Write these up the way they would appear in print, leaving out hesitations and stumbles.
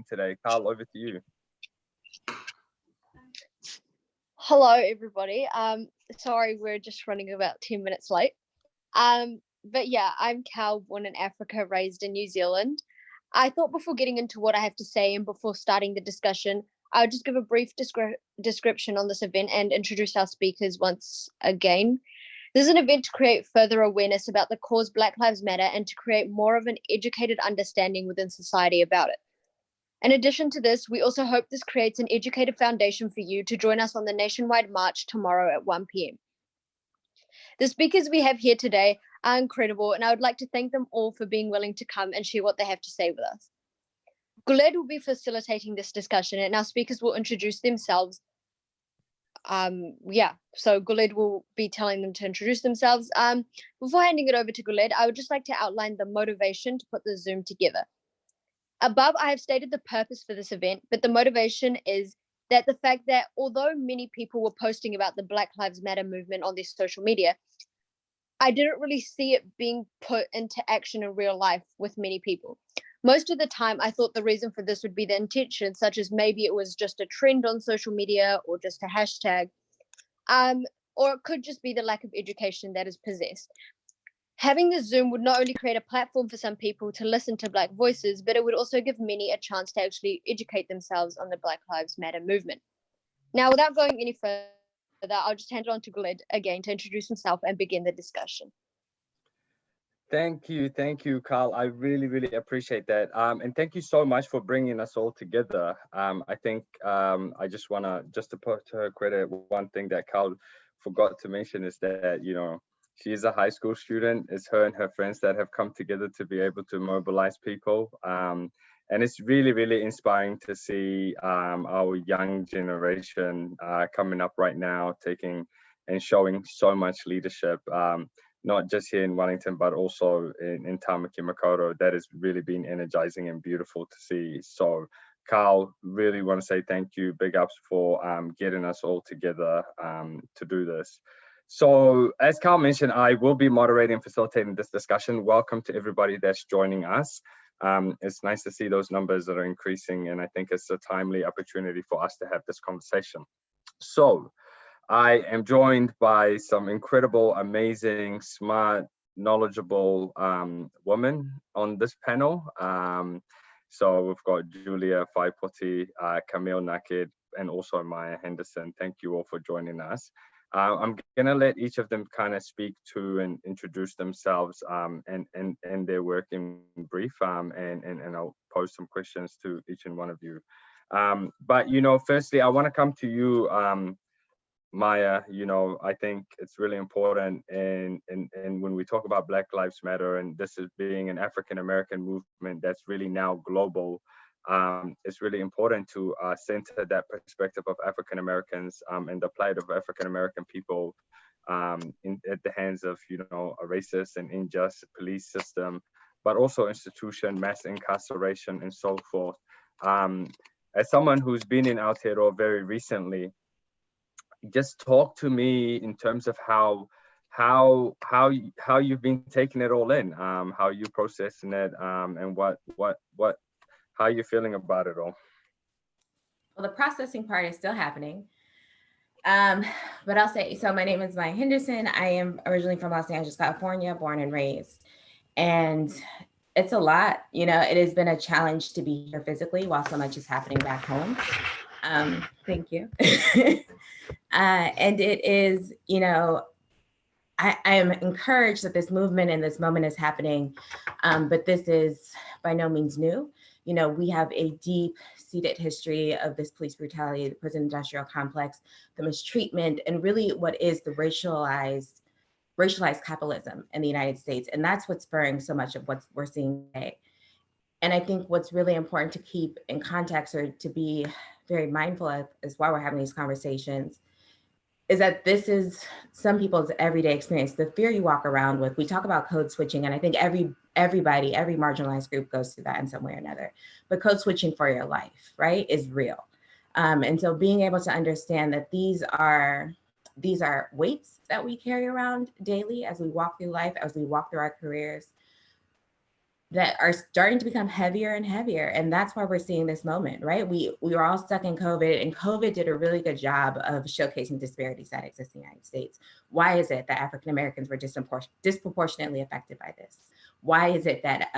today. Carl, over to you. Hello, everybody. Sorry, we're just running about 10 minutes late. But yeah, I'm Cal, born in Africa, raised in New Zealand. I thought before getting into what I have to say and before starting the discussion, I would just give a brief description on this event and introduce our speakers once again. This is an event to create further awareness about the cause Black Lives Matter and to create more of an educated understanding within society about it. In addition to this, we also hope this creates an educated foundation for you to join us on the nationwide march tomorrow at 1 p.m. The speakers we have here today are incredible, and I would like to thank them all for being willing to come and share what they have to say with us. Guled will be facilitating this discussion, and our speakers will introduce themselves. So Guled will be telling them to introduce themselves. Before handing it over to Guled, I would just like to outline the motivation to put the Zoom together. Above, I have stated the purpose for this event, but the motivation is that the fact that although many people were posting about the Black Lives Matter movement on their social media, I didn't really see it being put into action in real life with many people. Most of the time, I thought the reason for this would be the intention, such as maybe it was just a trend on social media or just a hashtag, or it could just be the lack of education that is possessed. Having the Zoom would not only create a platform for some people to listen to Black voices, but it would also give many a chance to actually educate themselves on the Black Lives Matter movement. Now, without going any further, I'll just hand it on to Guled again to introduce himself and begin the discussion. Thank you, Carl. I really appreciate that. And thank you so much for bringing us all together. I think I just wanna to put to her credit, one thing that Carl forgot to mention is that she is a high school student. It's her and her friends that have come together to be able to mobilize people. And it's really inspiring to see our young generation coming up right now, taking and showing so much leadership. Not just here in Wellington, but also in Tamaki Makaurau. That has really been energizing and beautiful to see. So, Carl, really want to say thank you. Big ups for getting us all together to do this. So, as Carl mentioned, I will be moderating and facilitating this discussion. Welcome to everybody that's joining us. It's nice to see those numbers that are increasing, and I think it's a timely opportunity for us to have this conversation. So, I am joined by some incredible, amazing, smart, knowledgeable women on this panel. So we've got Julia Faipoti, Camille Naked, and also Maya Henderson. Thank you all for joining us. I'm gonna let each of them kind of speak to and introduce themselves and their work in brief, and I'll pose some questions to each and one of you. But firstly, I want to come to you, Maya. I think it's really important, and when we talk about Black Lives Matter, and this is being an African American movement that's really now global, it's really important to center that perspective of African Americans and the plight of African American people at the hands of a racist and unjust police system, but also institution, mass incarceration, and so forth. As someone who's been in Aotearoa very recently, just talk to me in terms of how you've been taking it all in, how you processing it, and how you feeling about it all. Well, the processing part is still happening. But I'll say, so my name is Maya Henderson. I am originally from Los Angeles, California, born and raised. And it's a lot, it has been a challenge to be here physically while so much is happening back home. Thank you. And it is, I am encouraged that this movement and this moment is happening, but this is by no means new. We have a deep-seated history of this police brutality, the prison industrial complex, the mistreatment, and really what is the racialized capitalism in the United States. And that's what's spurring so much of what we're seeing today. And I think what's really important to keep in context, or to be very mindful of, is why we're having these conversations, is that this is some people's everyday experience. The fear you walk around with, we talk about code switching, and I think everybody, every marginalized group goes through that in some way or another. But code switching for your life, right, is real. And so being able to understand that these are weights that we carry around daily as we walk through life, as we walk through our careers, that are starting to become heavier and heavier. And that's why we're seeing this moment, right? We were all stuck in COVID, and COVID did a really good job of showcasing disparities that exist in the United States. Why is it that African Americans were disproportionately affected by this? Why is it that,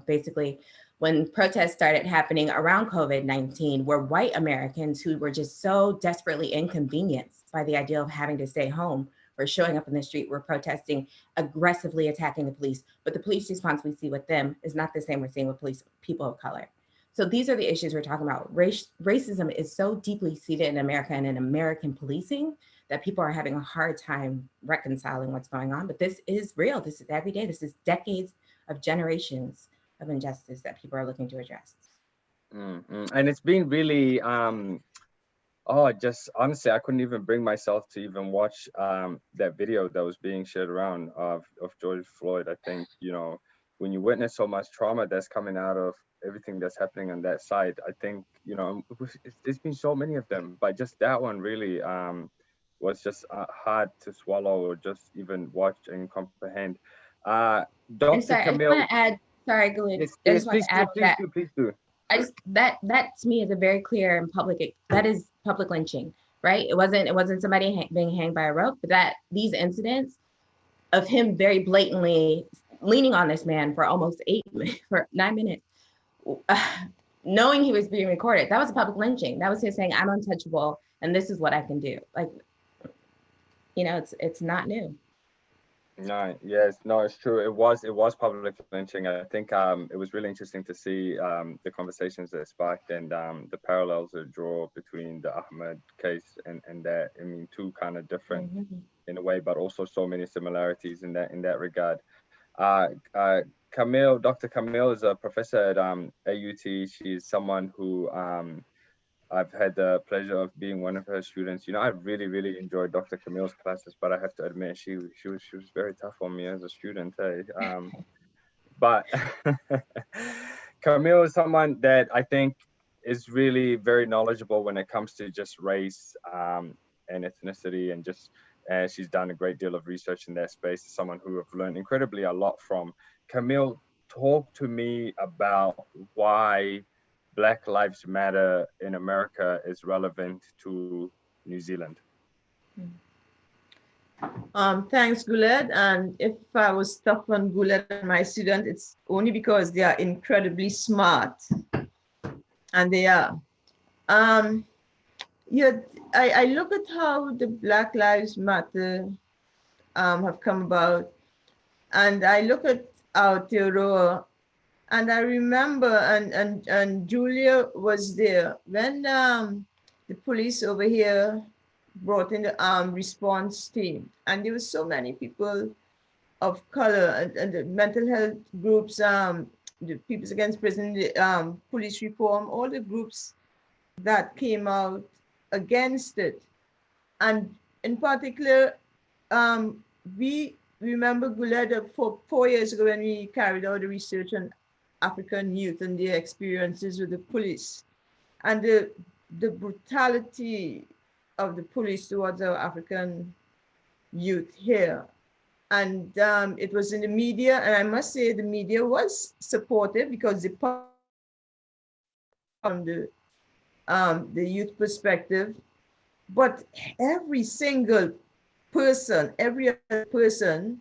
basically when protests started happening around COVID-19, were white Americans who were just so desperately inconvenienced by the idea of having to stay home or showing up in the street, were protesting, aggressively attacking the police. But the police response we see with them is not the same we're seeing with people of color. So these are the issues we're talking about. Racism is so deeply seated in America and in American policing that people are having a hard time reconciling what's going on. But this is real. This is every day. This is decades of generations of injustice that people are looking to address. And it's been really, just honestly, I couldn't even bring myself to even watch that video that was being shared around of George Floyd. I think, when you witness so much trauma that's coming out of everything that's happening on that side, I think, there's been so many of them, but just that one really was just hard to swallow or just even watch and comprehend. Dr. Camille. I want to add, sorry, Guled. Yes, I just want please to add that. Please do. That to me is a very clear and public, that is public lynching, right? It wasn't somebody being hanged by a rope, but that these incidents of him very blatantly leaning on this man for almost 9 minutes, knowing he was being recorded, that was a public lynching. That was him saying, I'm untouchable and this is what I can do. Like, it's not new. No, yes, no, it's true. It was public lynching. I think it was really interesting to see the conversations that sparked and the parallels that draw between the Ahmed case and that. I mean, two kind of different in a way, but also so many similarities in that regard. Camille, Dr. Camille is a professor at AUT. She's someone who I've had the pleasure of being one of her students. I really, really enjoyed Dr. Camille's classes, but I have to admit she was very tough on me as a student. But Camille is someone that I think is really very knowledgeable when it comes to just race and ethnicity, and just she's done a great deal of research in that space. Someone who I've learned incredibly a lot from. Camille, talk to me about why Black Lives Matter in America is relevant to New Zealand. Thanks, Guled. And if I was tough on Guled and my student, it's only because they are incredibly smart. And they are. I look at how the Black Lives Matter have come about, and I look at Aotearoa. And I remember, and Julia was there when the police over here brought in the armed response team. And there were so many people of color and the mental health groups, the Peoples Against Prison, the police reform, all the groups that came out against it. And in particular, we remember Guled for 4 years ago when we carried out the research on African youth and their experiences with the police, and the brutality of the police towards our African youth here. And it was in the media, and I must say the media was supportive because they from the youth perspective, but every single person, every other person,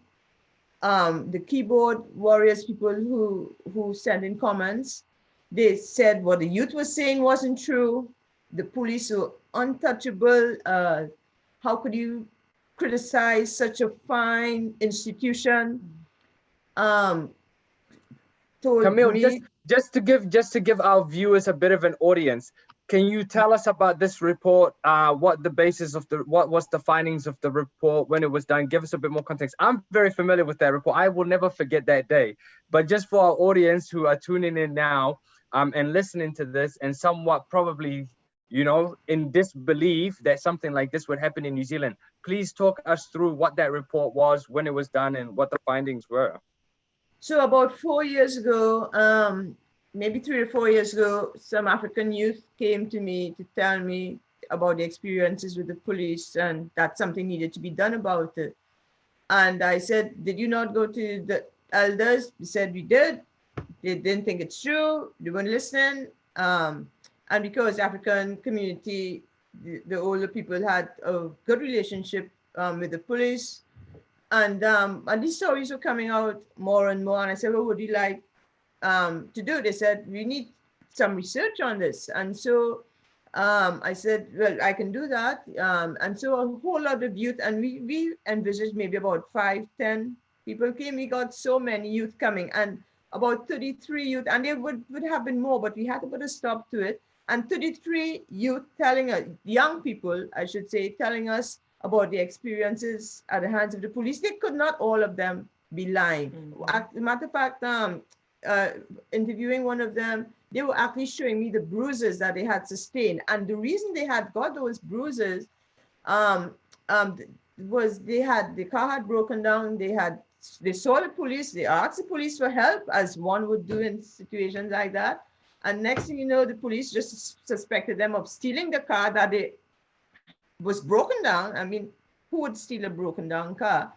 the keyboard warriors, people who sent in comments, they said what the youth was saying wasn't true. The police were untouchable. How could you criticize such a fine institution? Camille, just to give our viewers a bit of an audience, can you tell us about this report? What was the findings of the report when it was done? Give us a bit more context. I'm very familiar with that report. I will never forget that day. But just for our audience who are tuning in now and listening to this and somewhat probably, in disbelief that something like this would happen in New Zealand, please talk us through what that report was, when it was done, and what the findings were. So about 4 years ago, maybe 3 or 4 years ago, some African youth came to me to tell me about the experiences with the police and that something needed to be done about it. And I said, did you not go to the elders? They said, we did. They didn't think it's true. They weren't listening. And because African community, the older people had a good relationship with the police, and these stories were coming out more and more. And I said, what would you like to do? They said, we need some research on this. And so I said, well, I can do that. And so a whole lot of youth, and we envisaged maybe about 5, 10 people came. We got so many youth coming, and about 33 youth, and there would have been more, but we had to put a stop to it. And 33 youth telling us, young people, I should say, telling us about the experiences at the hands of the police. They could not all of them be lying. Mm-hmm. As a matter of fact, interviewing one of them, they were actually showing me the bruises that they had sustained. And the reason they had got those bruises was the car had broken down. They saw the police, they asked the police for help, as one would do in situations like that. And next thing you know, the police just suspected them of stealing the car that was broken down. I mean, who would steal a broken down car?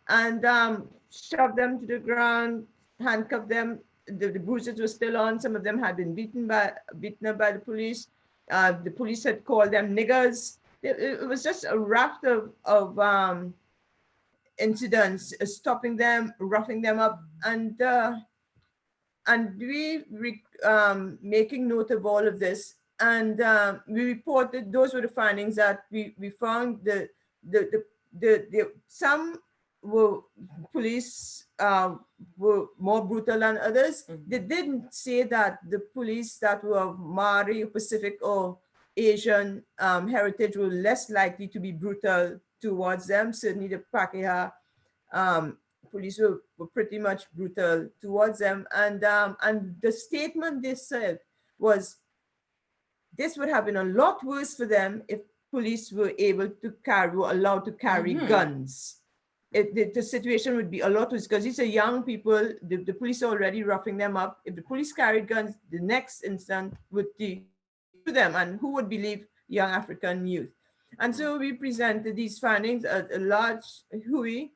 And shoved them to the ground, handcuffed them. The bruises were still on. Some of them had been beaten up by the police. The police had called them niggers. It was just a raft of incidents, stopping them, roughing them up, and we making note of all of this, and we reported. Those were the findings that we found. Some were police were more brutal than others. Mm-hmm. They didn't say that the police that were of Maori, Pacific, or Asian heritage were less likely to be brutal towards them. Certainly the Pakeha police were pretty much brutal towards them. And the statement they said was, this would have been a lot worse for them if police were allowed to carry mm-hmm. guns. The situation would be a lot worse, because these are young people. The police are already roughing them up. If the police carried guns, the next instant would be to them, and who would believe young African youth? And so we presented these findings at a large hui.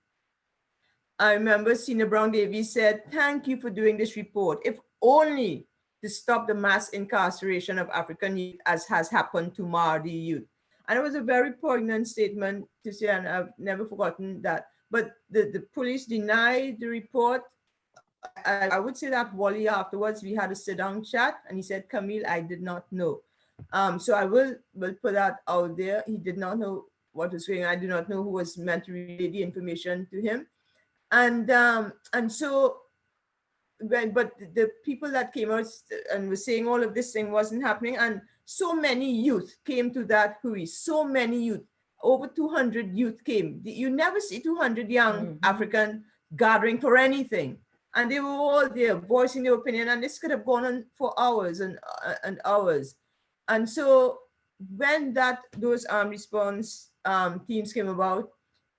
I remember Senior Brown Davies said, thank you for doing this report, if only to stop the mass incarceration of African youth, as has happened to Maori youth. And it was a very poignant statement to say, and I've never forgotten that. But the police denied the report. I would say that Wally, afterwards, we had a sit-down chat, and he said, Camille, I did not know. So I will put that out there. He did not know what was going on. I do not know who was meant to relay the information to him. And so, but the people that came out and were saying all of this thing wasn't happening, and so many youth came to that hui, so many youth, over 200 youth came. You never see 200 young mm-hmm. African gathering for anything. And they were all there voicing their opinion, and this could have gone on for hours and hours. And so when those response teams came about,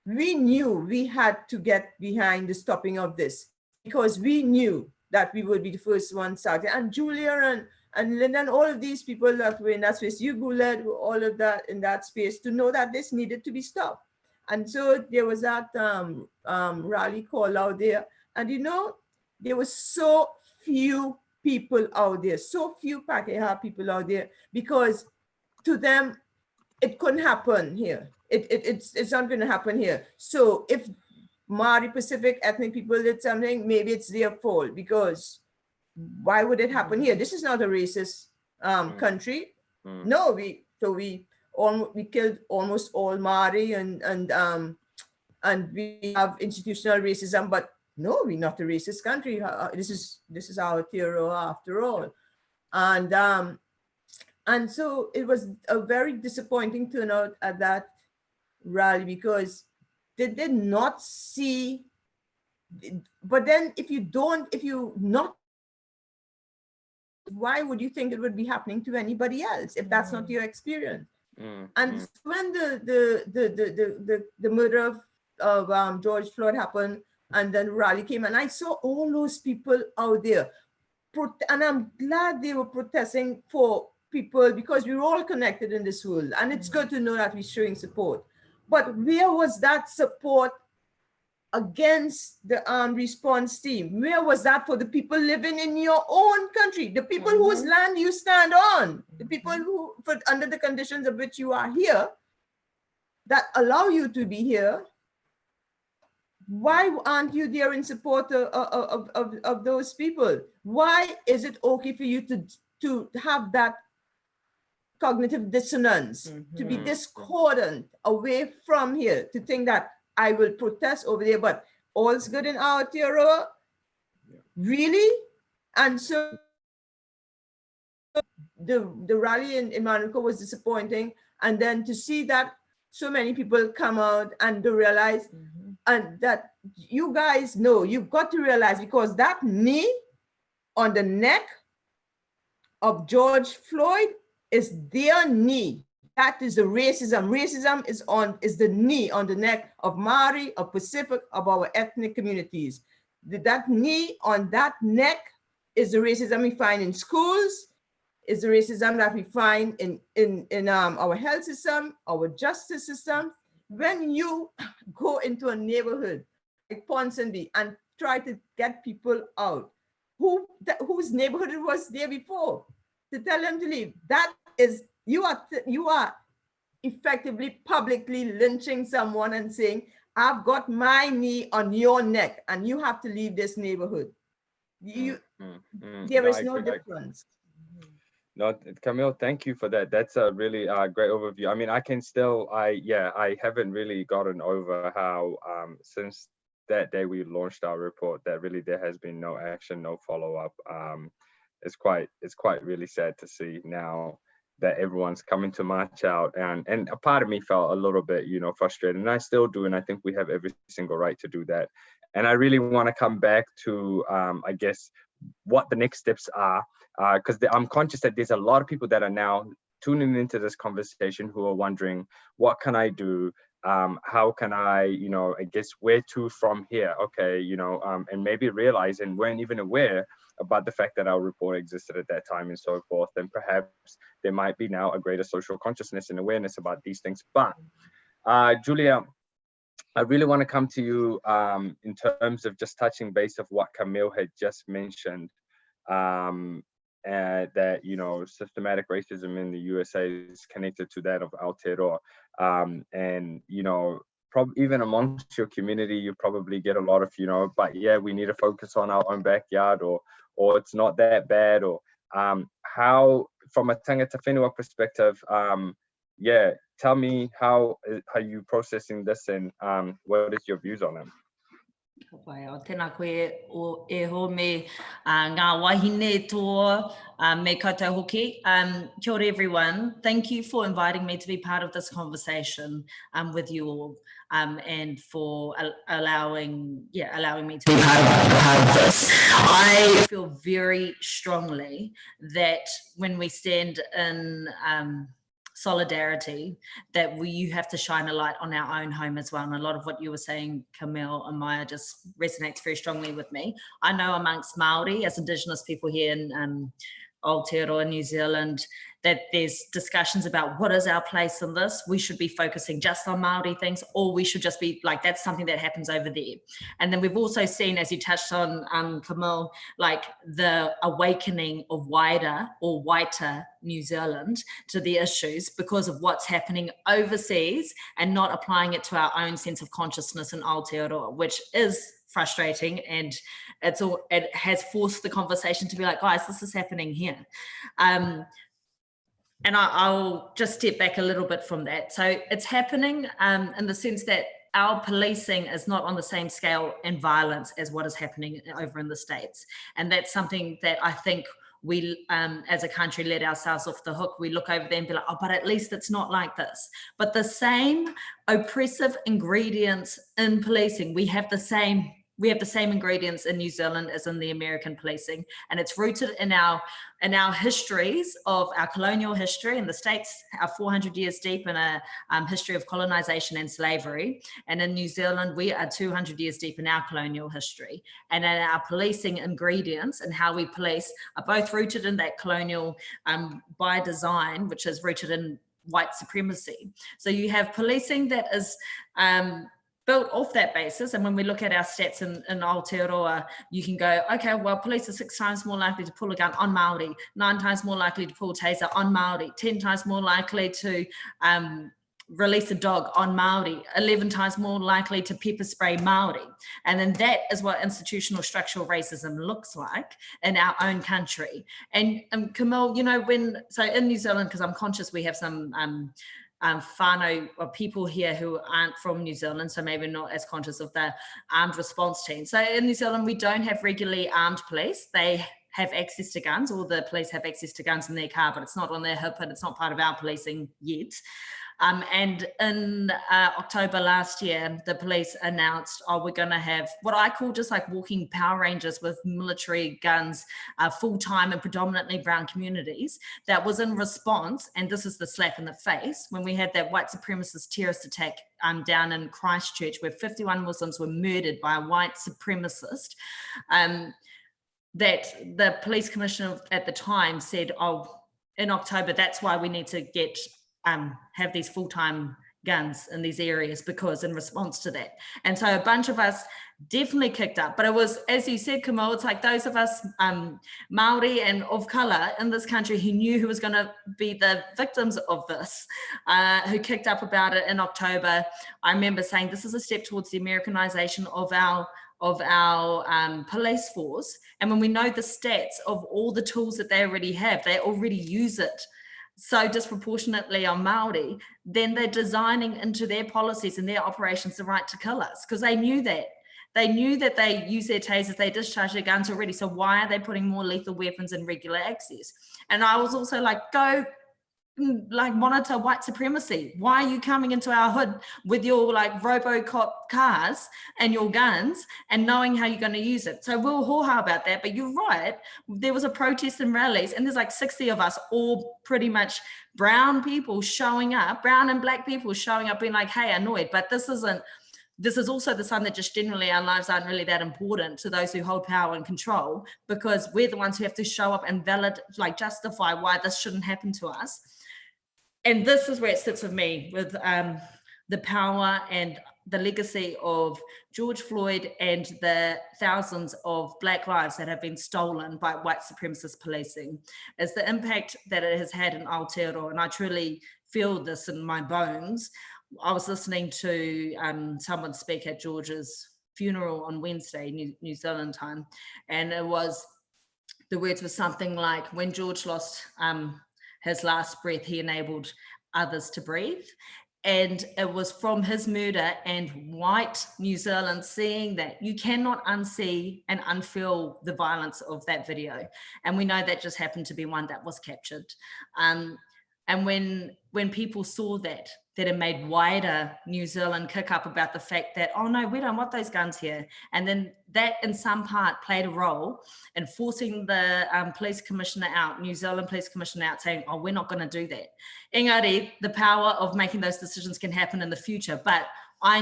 we knew we had to get behind the stopping of this, because we knew that we would be the first one started. And Julia and Linda and all of these people that were in that space, you Guled, all of that in that space, to know that this needed to be stopped. And so there was that rally call out there. And there was so few people out there, so few Pakeha people out there, because to them, it couldn't happen here. It's not going to happen here. So if Maori Pacific ethnic people did something, maybe it's their fault, because why would it happen here? This is not a racist country. No, we killed almost all Maori, and we have institutional racism, but no, we're not a racist country. This is our Aotearoa after all. And so it was a very disappointing turnout at that rally, because they did not see. But then if you not, why would you think it would be happening to anybody else if that's not your experience? And when the murder of George Floyd happened, and then rally came, and I saw all those people out there, and I'm glad they were protesting for people, because we're all connected in this world, and it's good to know that we're showing support. But where was that support against the armed response team? Where was that for the people living in your own country, the people whose land you stand on, the people who, under the conditions of which you are here, that allow you to be here? Why aren't you there in support of those people? Why is it okay for you to have that cognitive dissonance, to be discordant away from here, to think that I will protest over there, but all's good in Aotearoa? Really? And so the rally in Manukau was disappointing. And then to see that so many people come out and to realize, and that you guys know, you've got to realize, because that knee on the neck of George Floyd is their knee. That is the racism. Racism is the knee on the neck of Maori, of Pacific, of our ethnic communities. That knee on that neck is the racism we find in schools, is the racism that we find in our health system, our justice system. When you go into a neighborhood like Ponsonby and try to get people out, whose neighborhood was there before, to tell them to leave, that is, you are effectively publicly lynching someone and saying, I've got my knee on your neck and you have to leave this neighborhood. There is no difference. No, Camille, thank you for that. That's a really great overview. I mean, I haven't really gotten over how since that day we launched our report, that really there has been no action, no follow-up. It's quite really sad to see now that everyone's coming to march out, and a part of me felt a little bit, frustrated, and I still do, and I think we have every single right to do that. And I really want to come back to, I guess, what the next steps are, because I'm conscious that there's a lot of people that are now tuning into this conversation who are wondering, what can I do? How can I, I guess, where to from here? Okay, and maybe realize and weren't even aware about the fact that our report existed at that time and so forth. And perhaps there might be now a greater social consciousness and awareness about these things. But Julia, I really want to come to you in terms of just touching base of what Camille had just mentioned, that, systematic racism in the USA is connected to that of Aotearoa. And, even amongst your community, you probably get a lot of, but yeah, we need to focus on our own backyard, or it's not that bad, or how, from a tangata whenua perspective, tell me how are you processing this, and what is your views on it? Wai, o tēnā koe o e ho me ngā wahine tō me koutou hoki. Kia ora everyone. Thank you for inviting me to be part of this conversation with you all, and for allowing me to be part of this. I feel very strongly that when we stand in solidarity, that you have to shine a light on our own home as well. And a lot of what you were saying, Camille and Maya, just resonates very strongly with me. I know amongst Māori, as Indigenous people here in Aotearoa, New Zealand, that there's discussions about what is our place in this. We should be focusing just on Māori things, or we should just be like, that's something that happens over there. And then we've also seen, as you touched on, Camille, like the awakening of wider or whiter New Zealand to the issues because of what's happening overseas, and not applying it to our own sense of consciousness in Aotearoa, which is frustrating, and it has forced the conversation to be like, guys, this is happening here. And I'll just step back a little bit from that. So it's happening in the sense that our policing is not on the same scale and violence as what is happening over in the States. And that's something that I think we, as a country, let ourselves off the hook. We look over there and be like, oh, but at least it's not like this. But the same oppressive ingredients in policing, we have the same ingredients in New Zealand as in the American policing, and it's rooted in our histories of our colonial history. In the States, are 400 years deep in a history of colonization and slavery, and in New Zealand, we are 200 years deep in our colonial history. And in our policing ingredients and how we police are both rooted in that colonial by design, which is rooted in white supremacy. So you have policing that is built off that basis. And when we look at our stats in Aotearoa, you can go, okay, well, police are 6 times more likely to pull a gun on Māori, 9 times more likely to pull a taser on Māori, 10 times more likely to release a dog on Māori, 11 times more likely to pepper spray Māori. And then that is what institutional structural racism looks like in our own country. And Camille, you know, so in New Zealand, because I'm conscious we have some whānau or people here who aren't from New Zealand, so maybe not as conscious of the armed response team. So in New Zealand, we don't have regularly armed police. They have access to guns, or the police have access to guns in their car, but it's not on their hip and it's not part of our policing yet. And in October last year, the police announced, we're going to have what I call just like walking Power Rangers with military guns, full-time and predominantly brown communities. That was in response, and this is the slap in the face, when we had that white supremacist terrorist attack down in Christchurch, where 51 Muslims were murdered by a white supremacist. That the police commissioner at the time said, in October, that's why we need to get have these full-time guns in these areas, because in response to that. And so a bunch of us definitely kicked up, but it was, as you said, Camille, it's like those of us Māori and of colour in this country who knew who was going to be the victims of this, who kicked up about it in October. I remember saying this is a step towards the Americanization of our police force. And when we know the stats of all the tools that they already use it so disproportionately on Māori, then they're designing into their policies and their operations the right to kill us, because they knew that. They knew that they use their tasers, they discharge their guns already. So why are they putting more lethal weapons in regular access? And I was also like, go like monitor white supremacy. Why are you coming into our hood with your like RoboCop cars and your guns and knowing how you're going to use it? So we'll haw about that, but you're right. There was a protest and rallies, and there's like 60 of us, all pretty much brown people showing up, brown and black people showing up, being like, hey, annoyed, but this is also the sign that just generally our lives aren't really that important to those who hold power and control, because we're the ones who have to show up and justify why this shouldn't happen to us. And this is where it sits with me, with the power and the legacy of George Floyd and the thousands of Black lives that have been stolen by white supremacist policing, is the impact that it has had in Aotearoa. And I truly feel this in my bones. I was listening to someone speak at George's funeral on Wednesday, New Zealand time, and the words were something like, when George lost his last breath, he enabled others to breathe. And it was from his murder and white New Zealand seeing that. You cannot unsee and unfeel the violence of that video. And we know that just happened to be one that was captured. And when people saw that it made wider New Zealand kick up about the fact that, oh no, we don't want those guns here. And then that in some part played a role in forcing the police commissioner out, New Zealand police commissioner out, saying, oh, we're not going to do that. Engari, the power of making those decisions can happen in the future. But I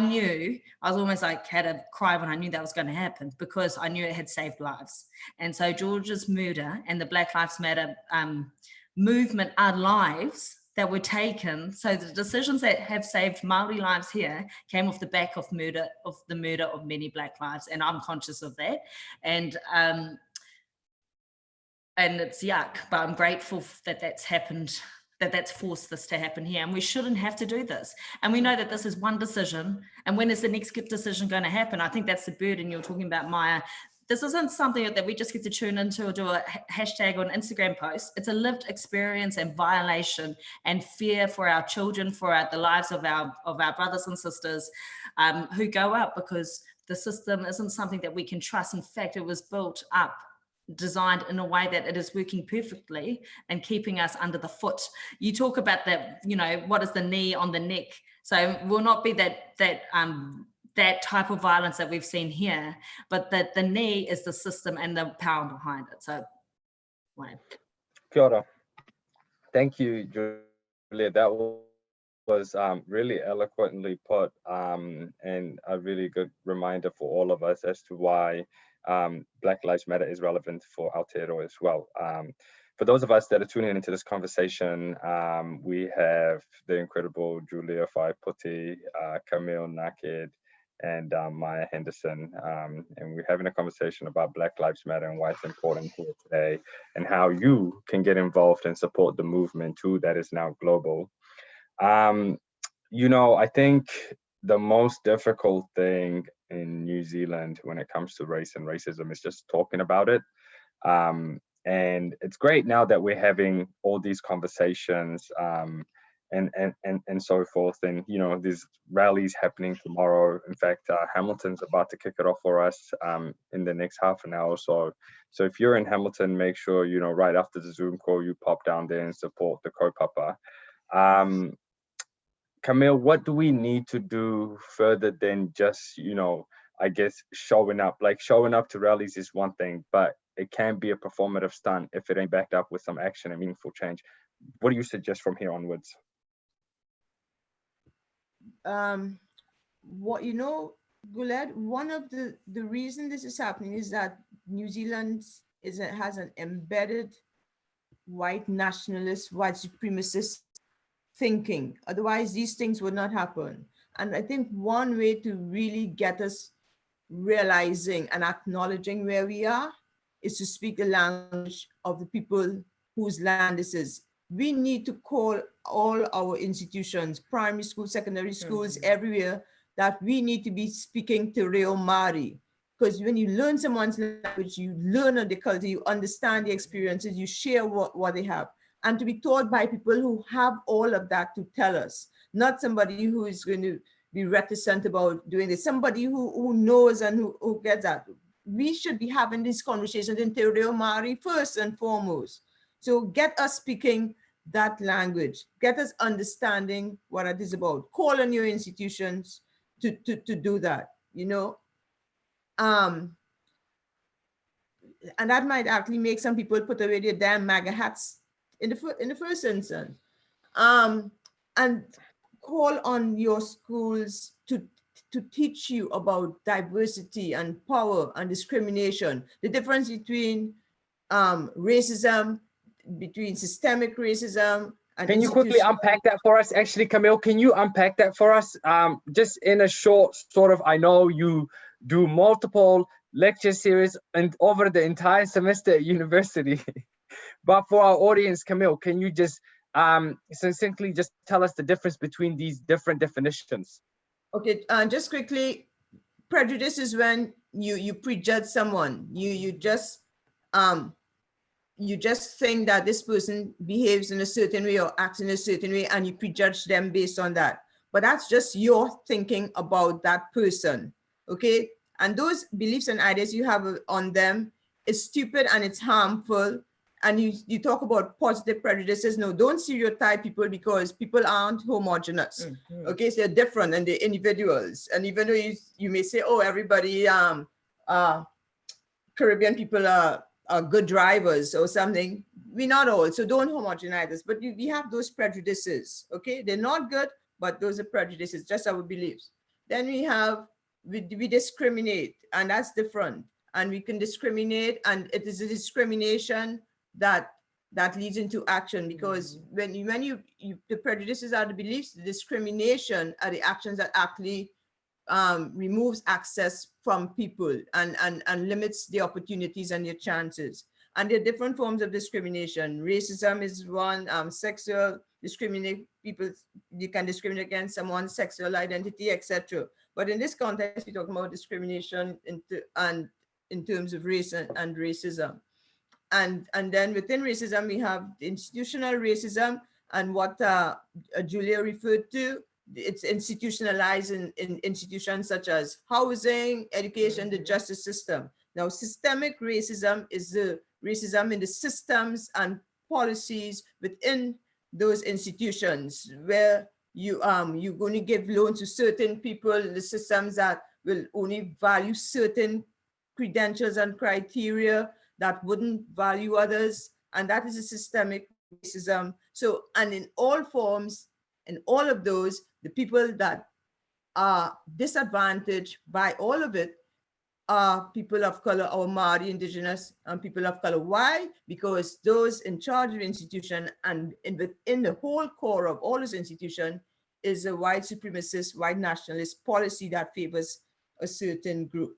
was almost like had a cry when I knew that was going to happen, because I knew it had saved lives. And so George's murder and the Black Lives Matter movement are lives that were taken. So the decisions that have saved Māori lives here came off the back of the murder of many Black lives, and I'm conscious of that. And it's yuck, but I'm grateful that that's happened, that's forced this to happen here. And we shouldn't have to do this. And we know that this is one decision. And when is the next decision going to happen? I think that's the burden you're talking about, Maya. This isn't something that we just get to tune into or do a hashtag or an Instagram post. It's a lived experience and violation and fear for our children, for the lives of our brothers and sisters who go up, because the system isn't something that we can trust. In fact, it was built up, designed in a way that it is working perfectly and keeping us under the foot. You talk about that, what is the knee on the neck? So it will not be that type of violence that we've seen here, but that the knee is the system and the power behind it. So, right. Kia ora. Thank you, Julia. That was really eloquently put, and a really good reminder for all of us as to why Black Lives Matter is relevant for Aotearoa as well. For those of us that are tuning into this conversation, we have the incredible Julia Whaiputi, Camille Naked, and Maya Henderson. And we're having a conversation about Black Lives Matter and why it's important here today, and how you can get involved and support the movement too that is now global. I think the most difficult thing in New Zealand when it comes to race and racism is just talking about it. And it's great now that we're having all these conversations, and so forth. And these rallies happening tomorrow. In fact, Hamilton's about to kick it off for us in the next half an hour or so. So if you're in Hamilton, make sure right after the Zoom call you pop down there and support the kaupapa. Camille, what do we need to do further than just I guess showing up? Like, showing up to rallies is one thing, but it can be a performative stunt if it ain't backed up with some action and meaningful change. What do you suggest from here onwards? Guled, one of the reason this is happening is that New Zealand has an embedded white nationalist, white supremacist thinking. Otherwise, these things would not happen. And I think one way to really get us realizing and acknowledging where we are is to speak the language of the people whose land this is. We need to call all our institutions, primary schools, secondary schools, everywhere, that we need to be speaking Te Reo Māori. Because when you learn someone's language, you learn of the culture, you understand the experiences, you share what they have. And to be taught by people who have all of that to tell us, not somebody who is going to be reticent about doing this, somebody who knows and who gets that. We should be having these conversations in Te Reo Māori first and foremost. So get us speaking that language, get us understanding what it is about. Call on your institutions to do that, and that might actually make some people put away their damn MAGA hats in the first instance, and call on your schools to teach you about diversity and power and discrimination, the difference between racism, between systemic racism. And can you quickly unpack that for us? Actually, Camille, can you unpack that for us? Just in a short sort of, I know you do multiple lecture series and over the entire semester at university, but for our audience, Camille, can you just succinctly just tell us the difference between these different definitions? Okay, just quickly, prejudice is when you prejudge someone. You just think that this person behaves in a certain way or acts in a certain way, and you prejudge them based on that. But that's just your thinking about that person, okay? And those beliefs and ideas you have on them is stupid and it's harmful. And you talk about positive prejudices. No, don't stereotype people, because people aren't homogenous. Okay, so they're different and they're individuals. And even though you may say, oh, everybody, Caribbean people are good drivers or something, we're not all. So don't homogenize us. But we have those prejudices. Okay, they're not good, but those are prejudices, just our beliefs. Then we discriminate, and that's different. And we can discriminate, and it is a discrimination that leads into action, because when you the prejudices are the beliefs, the discrimination are the actions that actually removes access from people and limits the opportunities and their chances. And there are different forms of discrimination. Racism is one. Sexual discriminate people, you can discriminate against someone's sexual identity, etc. But in this context, we're talking about discrimination in terms of race and racism. And then within racism, we have institutional racism, and what Julia referred to, it's institutionalized in institutions such as housing, education, the justice system. Now, systemic racism is the racism in the systems and policies within those institutions, where you're going to give loans to certain people, the systems that will only value certain credentials and criteria that wouldn't value others, and that is a systemic racism. So, and in all forms, in all of those, the people that are disadvantaged by all of it are people of color, or Māori, indigenous, and people of color. Why? Because those in charge of the institution and in the whole core of all this institution is a white supremacist, white nationalist policy that favors a certain group.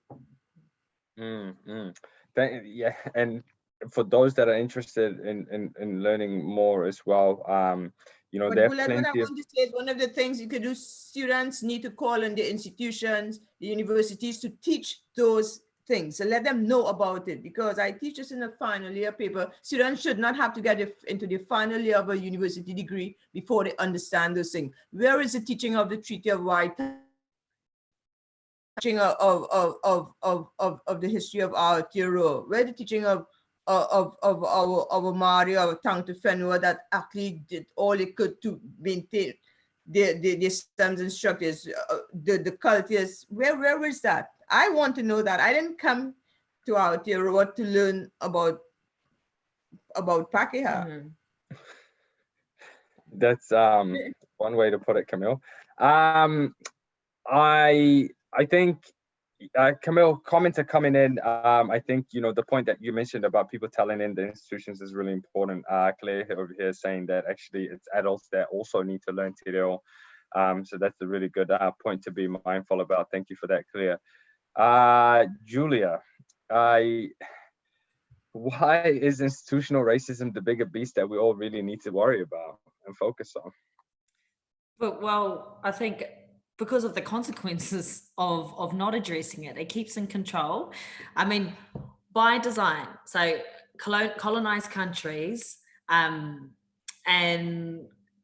Yeah, and for those that are interested in learning more as well, you know, But there are Guled, what I plenty of. want to say is one of the things you could do, students need to call on the institutions, the universities to teach those things. So let them know about it, because I teach this in the final year paper. Students should not have to get into the final year of a university degree before they understand those things. Where is the teaching of the Treaty of Waitangi? Teaching of the history of Aotearoa? Where the teaching of our Maori, our Tangata Whenua, that actually did all it could to maintain the systems and structures, the cultures? Where is that? I want to know that. I didn't come to Aotearoa to learn about Pakeha. That's one way to put it, Camille. I think Camille, comments are coming in. I think, you know, the point that you mentioned about people telling in the institutions is really important. Claire over here saying that actually it's adults that also need to learn Te Reo. So that's a really good point to be mindful about. Thank you for that, Claire. Julia, why is institutional racism the bigger beast that we all really need to worry about and focus on? Well, I think because of the consequences of not addressing it, it keeps in control. I mean, by design. So colonized countries and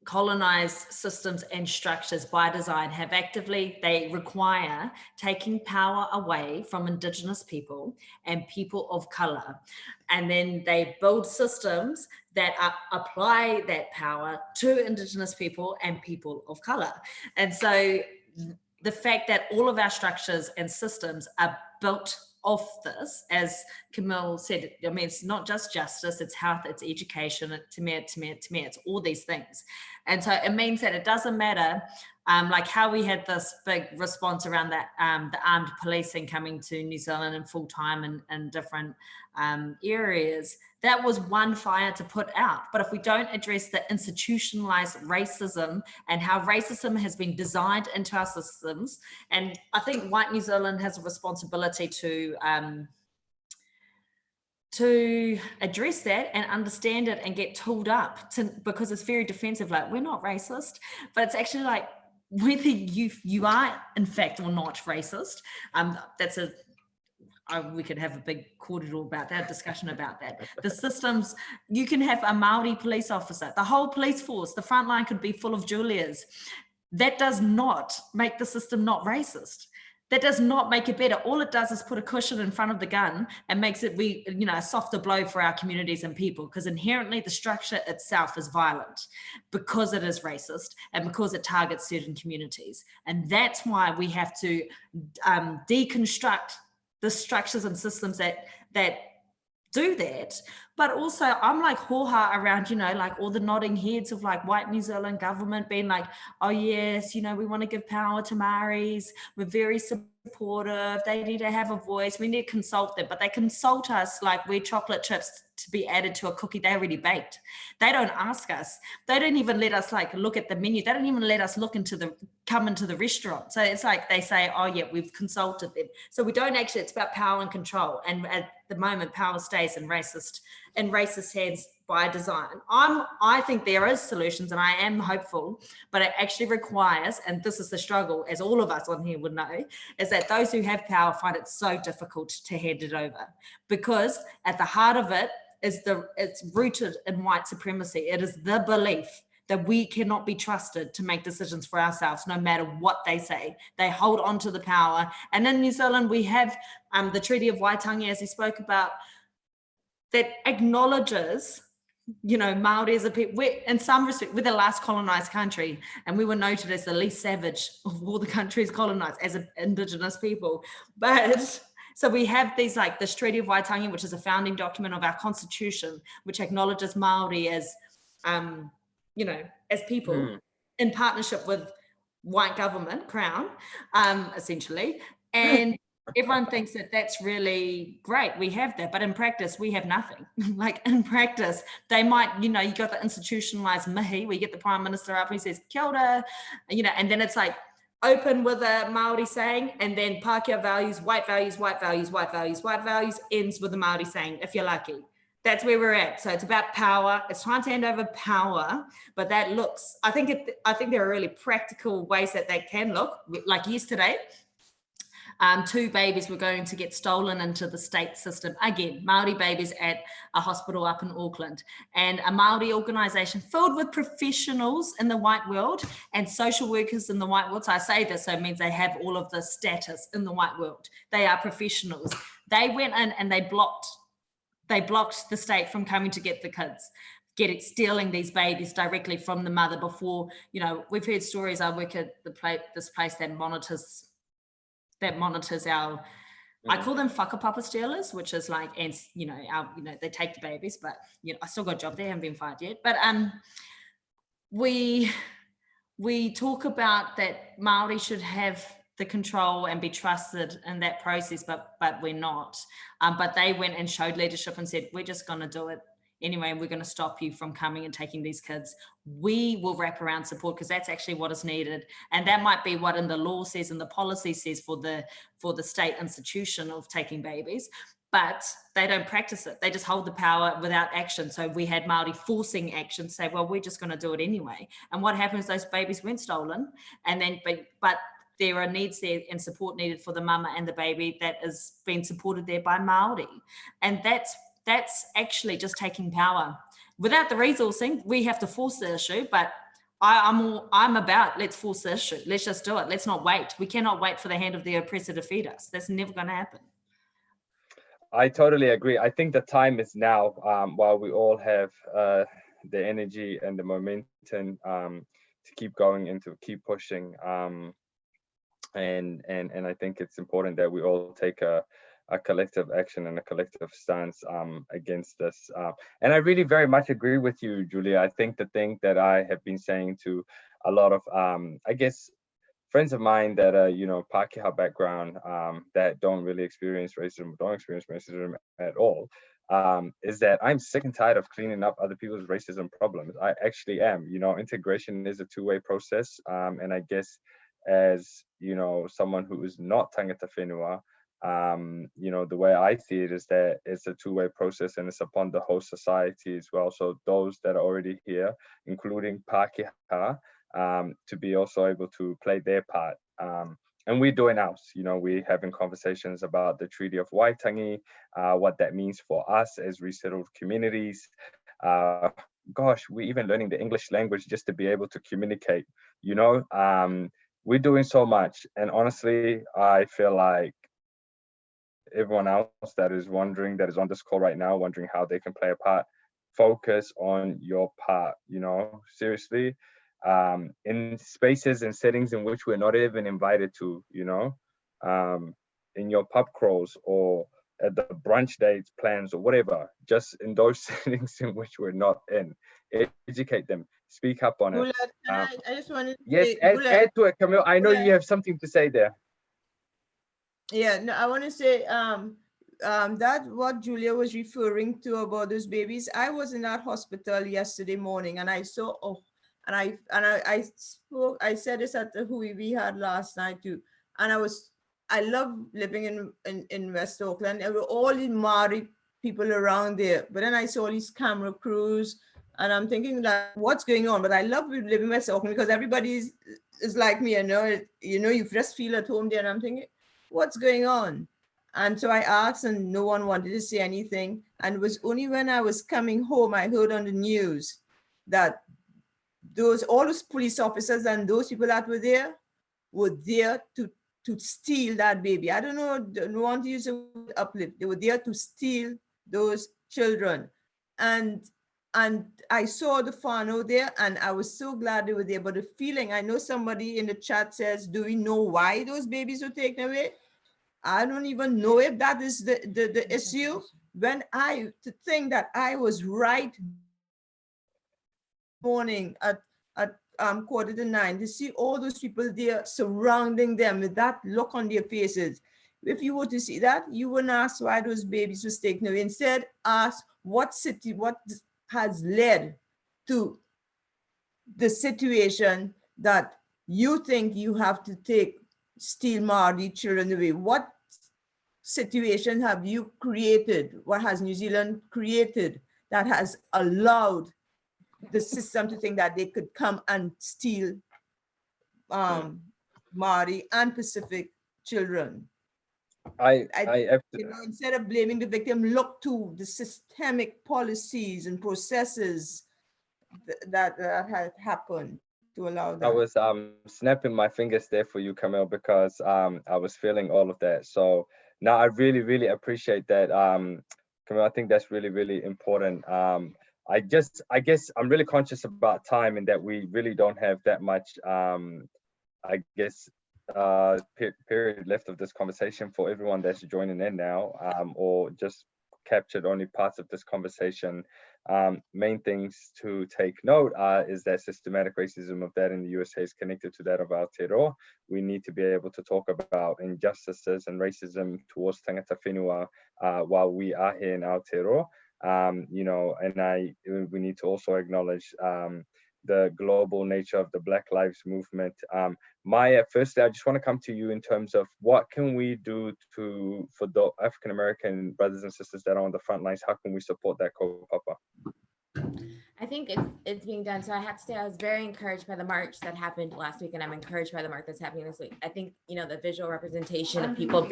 colonized systems and structures by design have they require taking power away from Indigenous people and people of color. And then they build systems that apply that power to Indigenous people and people of color. And so the fact that all of our structures and systems are built off this, as Camille said, I mean, it's not just justice, it's health, it's education, it's it's all these things. And so it means that it doesn't matter, like how we had this big response around that, the armed policing coming to New Zealand in full time in different areas. That was one fire to put out. But if we don't address the institutionalized racism and how racism has been designed into our systems, and I think White New Zealand has a responsibility to address that and understand it and get tooled up because it's very defensive, like we're not racist, but it's actually like whether you are in fact or not racist. That's we could have a big corridor about that, discussion about that. The systems, you can have a Maori police officer, the whole police force, the front line could be full of Julias. That does not make the system not racist. That does not make it better. All it does is put a cushion in front of the gun and makes it, a softer blow for our communities and people, because inherently the structure itself is violent because it is racist and because it targets certain communities. And that's why we have to deconstruct the structures and systems that do that. But also I'm like hoha around, like all the nodding heads of like White New Zealand government being like, oh yes, we want to give power to Maoris. We're very supportive. They need to have a voice. We need to consult them, but they consult us like we're chocolate chips to be added to a cookie they already baked. They don't ask us. They don't even let us like look at the menu. They don't even let us come into the restaurant. So it's like they say, oh yeah, we've consulted them. So we don't actually, it's about power and control. And at the moment, power stays in racist hands by design. I think there is solutions and I am hopeful, but it actually requires, and this is the struggle, as all of us on here would know, is that those who have power find it so difficult to hand it over, because at the heart of it is it's rooted in white supremacy. It is the belief that we cannot be trusted to make decisions for ourselves, no matter what they say. They hold on to the power. And in New Zealand, we have the Treaty of Waitangi, as he spoke about, that acknowledges, Māori as a people. In some respect, we're the last colonized country, and we were noted as the least savage of all the countries colonized as Indigenous people. But so we have these, like this Treaty of Waitangi, which is a founding document of our constitution, which acknowledges Māori as, as people in partnership with white government, Crown, essentially. And everyone thinks that that's really great. We have that, but in practice, we have nothing. Like in practice, they might, you got the institutionalized mihi, where you get the Prime Minister up, he says, kia ora, and then it's like, open with a Maori saying, and then Pākehā values, white values, white values, white values, white values, ends with the Maori saying, if you're lucky. That's where we're at. So it's about power. It's trying to hand over power, but that looks, I think there are really practical ways that can look. Like yesterday, 2 babies were going to get stolen into the state system. Again, Maori babies at a hospital up in Auckland, and a Maori organisation filled with professionals in the white world and social workers in the white world. So I say this, so it means they have all of the status in the white world. They are professionals. They went in and they blocked the state from coming to get the kids, stealing these babies directly from the mother before, we've heard stories. I work at this place that monitors our, I call them whakapapa stealers, which is like, and they take the babies, but I still got a job there, haven't been fired yet. But we talk about that Maori should have the control and be trusted in that process, but we're not. But they went and showed leadership and said, we're just going to do it anyway, and we're going to stop you from coming and taking these kids. We will wrap around support, because that's actually what is needed. And that might be what in the law says and the policy says for the state institution of taking babies, but they don't practice it. They just hold the power without action. So we had Māori forcing action, say, well, we're just going to do it anyway. And what happens, those babies went stolen, and then, but there are needs there and support needed for the mama and the baby that is being supported there by Māori. And that's actually just taking power. Without the resourcing, we have to force the issue, but I'm about, let's force the issue. Let's just do it. Let's not wait. We cannot wait for the hand of the oppressor to feed us. That's never going to happen. I totally agree. I think the time is now, while we all have the energy and the momentum to keep going and to keep pushing. And I think it's important that we all take a collective action and a collective stance against this. And I really very much agree with you, Julia. I think the thing that I have been saying to a lot of, I guess, friends of mine that are, Pākehā background, that don't really experience racism at all, is that I'm sick and tired of cleaning up other people's racism problems. I actually am. Integration is a two-way process. And I guess as, someone who is not tangata whenua, the way I see it is that it's a two-way process, and it's upon the whole society as well. So those that are already here, including Pākehā, to be also able to play their part. And we're doing ours. We're having conversations about the Treaty of Waitangi, what that means for us as resettled communities. Gosh, we're even learning the English language just to be able to communicate, we're doing so much. And honestly, I feel like everyone else that is wondering, that is on this call right now, wondering how they can play a part, focus on your part, seriously, in spaces and settings in which we're not even invited to, in your pub crawls or at the brunch dates plans or whatever, just in those settings in which we're not in. Educate them, speak up on it. I just wanted to yes, add to it, Camille. I know you have something to say there. Yeah, no, I want to say that what Julia was referring to about those babies. I was in that hospital yesterday morning, and I saw, I spoke. I said this at the Hui we had last night too, and I love living in West Auckland. There were all the Māori people around there, but then I saw these camera crews, and I'm thinking like, what's going on? But I love living in West Auckland because everybody is like me, you just feel at home there, and I'm thinking, what's going on? And so I asked, and no one wanted to say anything. And it was only when I was coming home, I heard on the news that all those police officers and those people that were there to steal that baby. I don't want to use the word uplift. They were there to steal those children. And I saw the whānau there, and I was so glad they were there. But the feeling, I know somebody in the chat says, do we know why those babies were taken away? I don't even know if that is the issue. When to think that I was right morning at 8:45 to see all those people there surrounding them with that look on their faces. If you were to see that, you wouldn't ask why those babies were taken away. Instead, ask what has led to the situation that you think you have to steal Māori children away. What situation have you created? What has New Zealand created that has allowed the system to think that they could come and steal Māori and Pacific children? Instead of blaming the victim, look to the systemic policies and processes that had happened to allow that. I was snapping my fingers there for you, Camille, because I was feeling all of that. So now I really appreciate that, Camille. I think that's really important. I guess I'm really conscious about time and that we really don't have that much I guess period left of this conversation for everyone that's joining in now, or just captured only parts of this conversation. Main things to take note is that systematic racism of that in the USA is connected to that of Aotearoa. We need to be able to talk about injustices and racism towards tangata whenua while we are here in Aotearoa. You know, and we need to also acknowledge the global nature of the Black Lives Movement. Maya, firstly, I just want to come to you in terms of what can we do for the African American brothers and sisters that are on the front lines? How can we support that kaupapa? I think it's being done. So I have to say I was very encouraged by the march that happened last week, and I'm encouraged by the march that's happening this week. I think, you know, the visual representation of people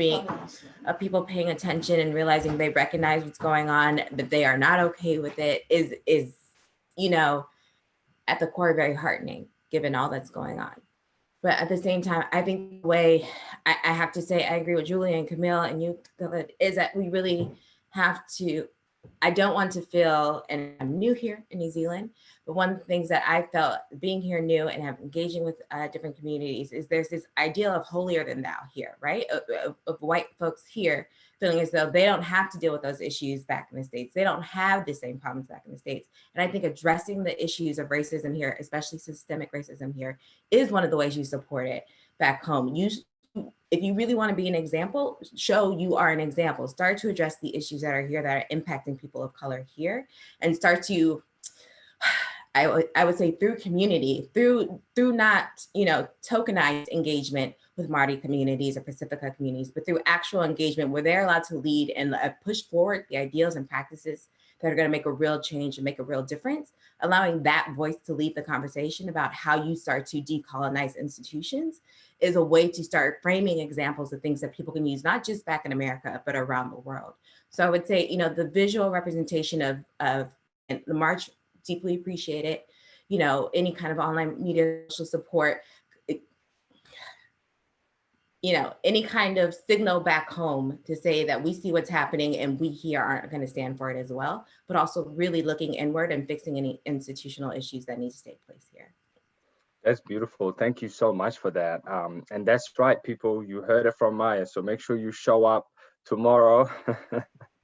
paying attention and realizing they recognize what's going on, that they are not okay with it is, you know, at the core very heartening given all that's going on. But at the same time, I think the way I have to say, I agree with Julia and Camille and you, is that we really have to, I don't want to feel, and I'm new here in New Zealand, but one of the things that I felt being here new and engaging with different communities is there's this ideal of holier than thou here, right? Of white folks here feeling as though they don't have to deal with those issues back in the States. They don't have the same problems back in the States. And I think addressing the issues of racism here, especially systemic racism here, is one of the ways you support it back home. If you really want to be an example, show you are an example. Start to address the issues that are here that are impacting people of color here, and start to, I would say, through community, through not, you know, tokenized engagement with Māori communities or Pacifica communities, but through actual engagement where they're allowed to lead and push forward the ideals and practices that are going to make a real change and make a real difference, allowing that voice to lead the conversation about how you start to decolonize institutions is a way to start framing examples of things that people can use, not just back in America, but around the world. So I would say, you know, the visual representation of the march, deeply appreciate it. You know, any kind of online media social support, you know, any kind of signal back home to say that we see what's happening and we here aren't going to stand for it as well, but also really looking inward and fixing any institutional issues that need to take place here. That's beautiful. Thank you so much for that. And that's right, people, you heard it from Maya. So make sure you show up tomorrow.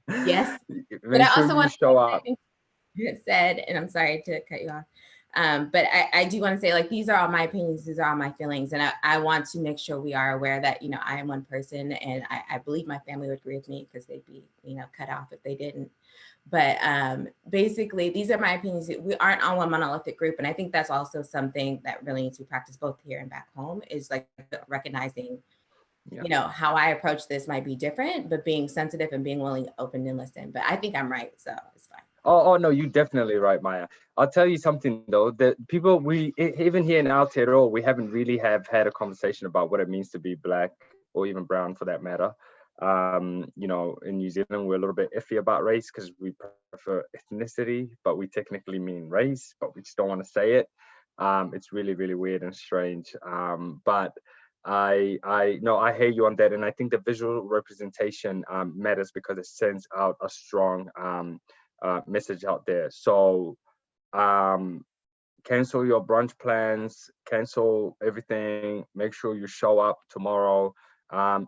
Yes. But I also want to show up. Said, and I'm sorry to cut you off. But I do want to say, like, these are all my opinions, these are all my feelings. And I want to make sure we are aware that, you know, I am one person, and I believe my family would agree with me because they'd be, you know, cut off if they didn't. But basically, these are my opinions. We aren't on one monolithic group. And I think that's also something that really needs to be practiced both here and back home, is like recognizing, you know, how I approach this might be different, but being sensitive and being willing to open and listen. But I think I'm right, so it's fine. Oh no, you're definitely right, Maya. I'll tell you something though, that people, even here in Aotearoa, we haven't really had a conversation about what it means to be Black or even brown for that matter. You know, in New Zealand, we're a little bit iffy about race because we prefer ethnicity, but we technically mean race, but we just don't want to say it. It's really weird and strange. But I hear you on that, and I think the visual representation matters because it sends out a strong message out there. So cancel your brunch plans, cancel everything, make sure you show up tomorrow.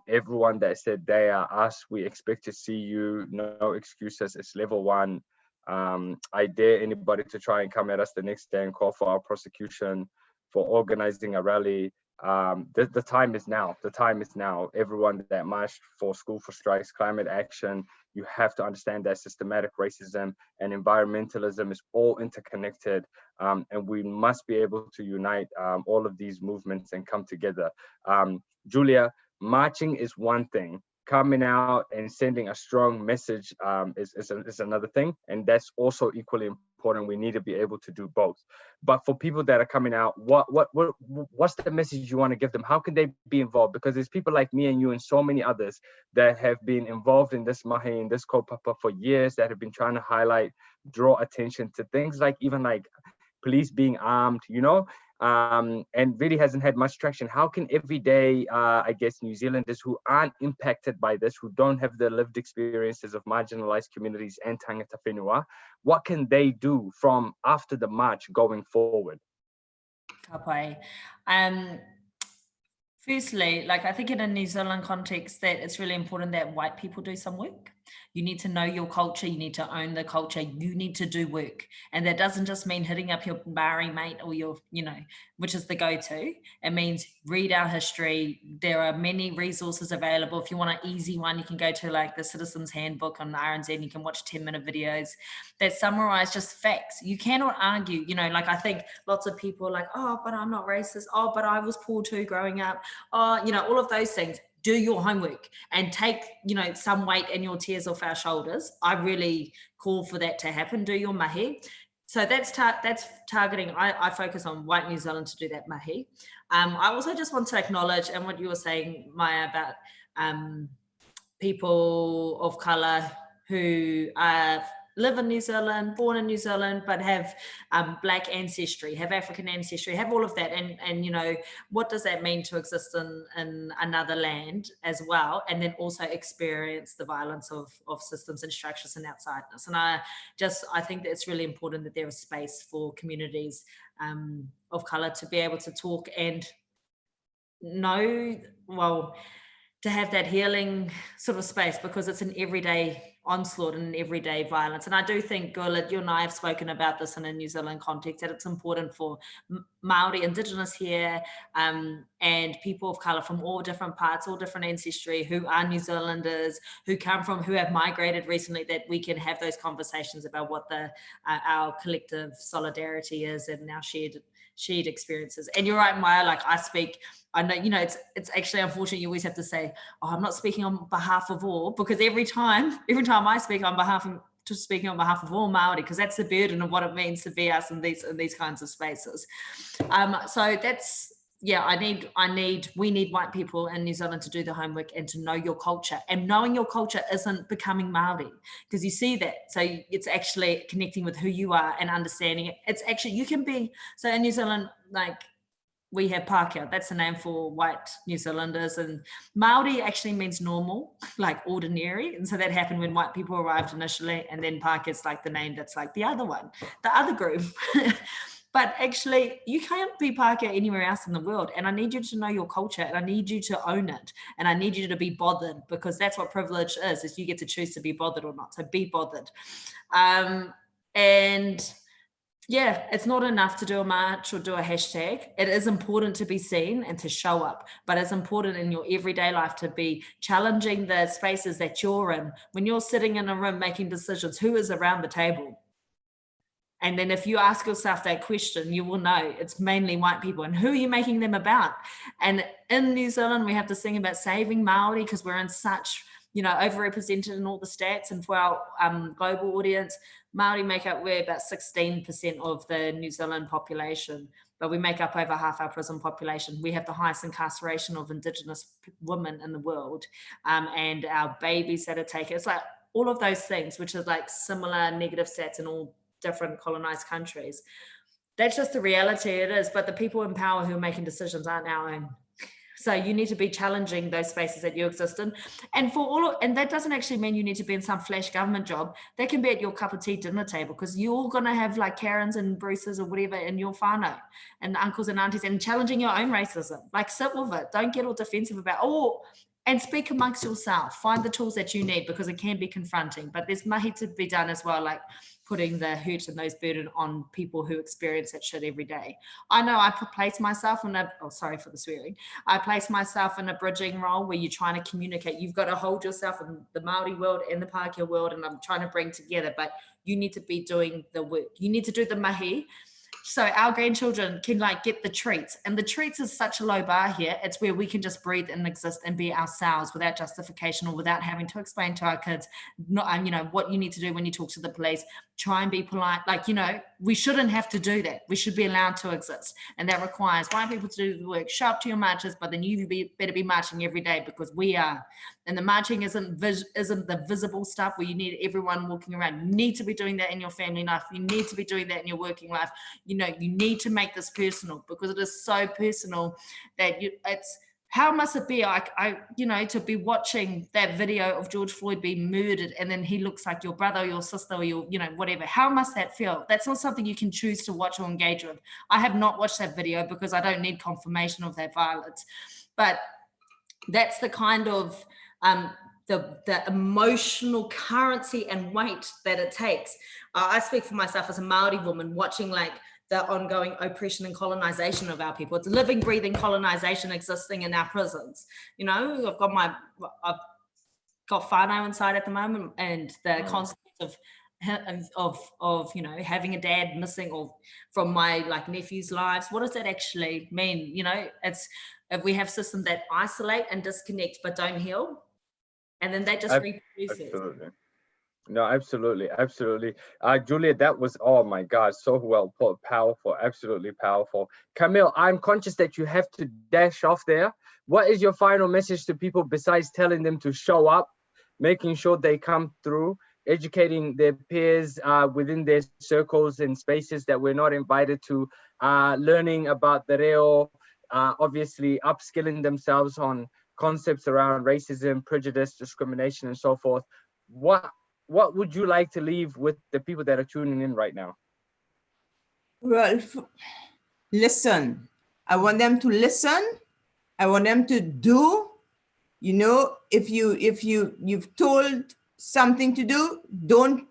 Everyone that said they are us, we expect to see you, no excuses, it's level 1. I dare anybody to try and come at us the next day and call for our prosecution for organizing a rally the time is now. The time is now. Everyone that marched for School for Strikes, climate action, you have to understand that systematic racism and environmentalism is all interconnected, and we must be able to unite all of these movements and come together. Julia, marching is one thing. Coming out and sending a strong message is another thing, and that's also equally important. We need to be able to do both. But for people that are coming out, what's the message you want to give them? How can they be involved? Because there's people like me and you and so many others that have been involved in this mahi and this kaupapa for years, that have been trying to highlight, draw attention to things like even like police being armed, you know, and really hasn't had much traction. How can everyday, I guess, New Zealanders who aren't impacted by this, who don't have the lived experiences of marginalized communities and tangata whenua, what can they do from after the march going forward? Ka pai. Firstly, like I think in a New Zealand context that it's really important that white people do some work. You need to know your culture, you need to own the culture, you need to do work. And that doesn't just mean hitting up your Maori mate or your, you know, which is the go-to. It means read our history. There are many resources available. If you want an easy one, you can go to like the Citizens Handbook on RNZ and you can watch 10-minute videos that summarize just facts. You cannot argue, you know, like I think lots of people are like, oh, but I'm not racist. Oh, but I was poor too growing up. Oh, you know, all of those things. Do your homework and take, you know, some weight and your tears off our shoulders. I really call for that to happen. Do your mahi. So that's targeting. I focus on white New Zealand to do that mahi. I also just want to acknowledge, and what you were saying, Maya, about people of colour who live in New Zealand, born in New Zealand, but have Black ancestry, have African ancestry, have all of that. And you know, what does that mean to exist in another land as well? And then also experience the violence of systems and structures and outsideness. And I think that it's really important that there is space for communities of colour to be able to talk and know, well, to have that healing sort of space, because it's an everyday onslaught and everyday violence. And I do think, Gurlit, you and I have spoken about this in a New Zealand context, that it's important for Māori, Indigenous here, and people of colour from all different parts, all different ancestry, who are New Zealanders, who have migrated recently, that we can have those conversations about what our collective solidarity is and our shared experiences. And you're right, Maya, like I know, you know, it's actually unfortunate you always have to say, oh, I'm not speaking on behalf of all, because every time I speak on behalf of all Māori, because that's the burden of what it means to be us in these kinds of spaces. So that's, yeah, we need white people in New Zealand to do the homework and to know your culture. And knowing your culture isn't becoming Māori, because you see that. So it's actually connecting with who you are and understanding it. It's actually, you can be, so in New Zealand, like, we have Pākehā, that's the name for white New Zealanders, and Māori actually means normal, like ordinary. And so that happened when white people arrived initially, and then Pākehā is like the name that's like the other one, the other group. But actually, you can't be Pākehā anywhere else in the world. And I need you to know your culture, and I need you to own it. And I need you to be bothered, because that's what privilege is you get to choose to be bothered or not. So be bothered. And yeah, it's not enough to do a march or do a hashtag. It is important to be seen and to show up, but it's important in your everyday life to be challenging the spaces that you're in. When you're sitting in a room making decisions, who is around the table? And then if you ask yourself that question, you will know it's mainly white people. And who are you making them about? And in New Zealand, we have to sing about saving Māori, because we're in such, you know, overrepresented in all the stats. And for our global audience, Māori we're about 16% of the New Zealand population, but we make up over half our prison population. We have the highest incarceration of Indigenous women in the world, and our babies that are taken. It's like all of those things, which are like similar negative stats in all different colonized countries. That's just the reality it is, but the people in power who are making decisions aren't our own. So you need to be challenging those spaces that you exist in. And and that doesn't actually mean you need to be in some flash government job. That can be at your cup of tea dinner table, because you're going to have like Karens and Bruces or whatever in your whānau, and uncles and aunties, and challenging your own racism. Like, sit with it. Don't get all defensive about, oh, and speak amongst yourself. Find the tools that you need, because it can be confronting, but there's mahi to be done as well, like putting the hurt and those burden on people who experience that shit every day. I know I place myself in sorry for the swearing. I place myself in a bridging role where you're trying to communicate. You've got to hold yourself in the Māori world and the Pākehā world, and I'm trying to bring together, but you need to be doing the work. You need to do the mahi. So our grandchildren can like get the treats, and the treats is such a low bar here. It's where we can just breathe and exist and be ourselves without justification or without having to explain to our kids, not, you know, what you need to do when you talk to the police. Try and be polite. Like, you know, we shouldn't have to do that. We should be allowed to exist. And that requires white people to do the work. Show up to your marches, but then you better be marching every day, because we are. And the marching isn't the visible stuff where you need everyone walking around. You need to be doing that in your family life. You need to be doing that in your working life. You know, you need to make this personal, because it is so personal that it's, how must it be you know, to be watching that video of George Floyd being murdered, and then he looks like your brother or your sister or your, you know, whatever. How must that feel? That's not something you can choose to watch or engage with. I have not watched that video because I don't need confirmation of that violence. But that's the kind of the emotional currency and weight that it takes. I speak for myself as a Maori woman, watching like the ongoing oppression and colonization of our people. It's living, breathing colonization existing in our prisons. You know, I've got whānau inside at the moment, and the consequence of you know, having a dad missing, or from my like nephews' lives. What does that actually mean? You know, it's, if we have systems that isolate and disconnect but don't heal, and then that just reproduces. Absolutely. No, absolutely, absolutely. Julia, that was, oh my God, so well put, powerful, absolutely powerful. Camille, I'm conscious that you have to dash off there. What is your final message to people besides telling them to show up, making sure they come through, educating their peers within their circles and spaces that we're not invited to, learning about the reo, obviously upskilling themselves on concepts around racism, prejudice, discrimination, and so forth. What would you like to leave with the people that are tuning in right now? Well, listen. I want them to listen. I want them to do. You know, if you've told something to do, don't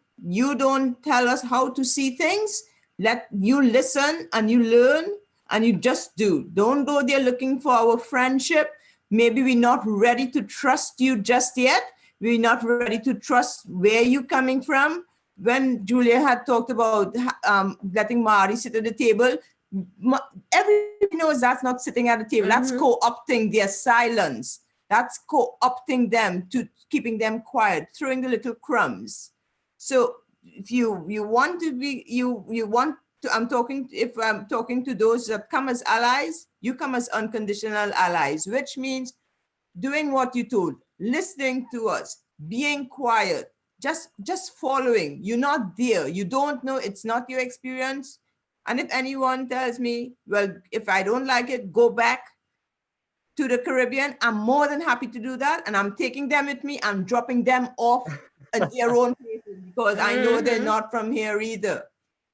tell us how to see things. Let you listen and you learn and you just do. Don't go there looking for our friendship. Maybe we're not ready to trust you just yet. We're not ready to trust where you're coming from. When Julia had talked about letting Māori sit at the table, everybody knows that's not sitting at the table. That's co-opting their silence. That's co-opting them to keeping them quiet, throwing the little crumbs. So if you want to be, if I'm talking to those that come as allies, you come as unconditional allies, which means doing what you told, listening to us, being quiet, just following. You're not there. You don't know. It's not your experience. And if anyone tells me, well, if I don't like it, go back to the Caribbean, I'm more than happy to do that. And I'm taking them with me. I'm dropping them off at their own places, because I know they're not from here either.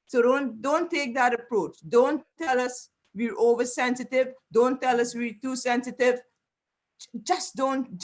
So don't take that approach. Don't tell us we're oversensitive. Don't tell us we're too sensitive. Just don't